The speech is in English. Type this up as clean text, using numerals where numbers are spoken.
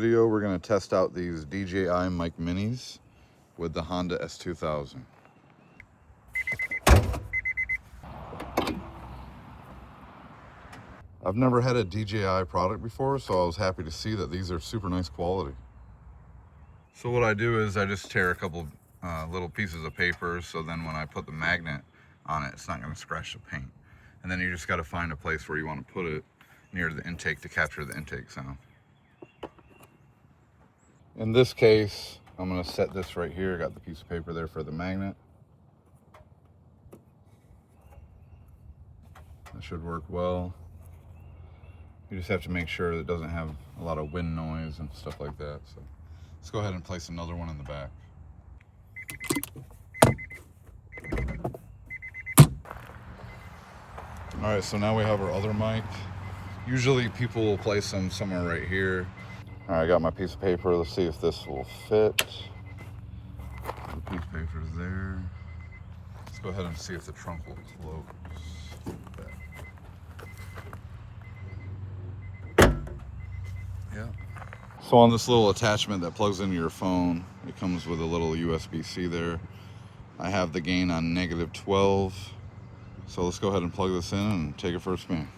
video, we're going to test out these DJI Mic Minis with the Honda S2000. I've never had a DJI product before, so I was happy to see that these are super nice quality. So what I do is I just tear a couple little pieces of paper, so then when I put the magnet on it, it's not going to scratch the paint. And then you just got to find a place where you want to put it near the intake to capture the intake sound. In this case, I'm going to set this right here. I got the piece of paper there for the magnet. That should work well. You just have to make sure that it doesn't have a lot of wind noise and stuff like that. So let's go ahead and place another one in the back. All right, so now we have our other mic. Usually people will place them somewhere right here. All right, I got my piece of paper. Let's see if this will fit. The piece of paper is there. Let's go ahead and see if the trunk will close. Yeah. So on this little attachment that plugs into your phone, it comes with a little USB-C there. I have the gain on -12. So let's go ahead and plug this in and take it for a spin.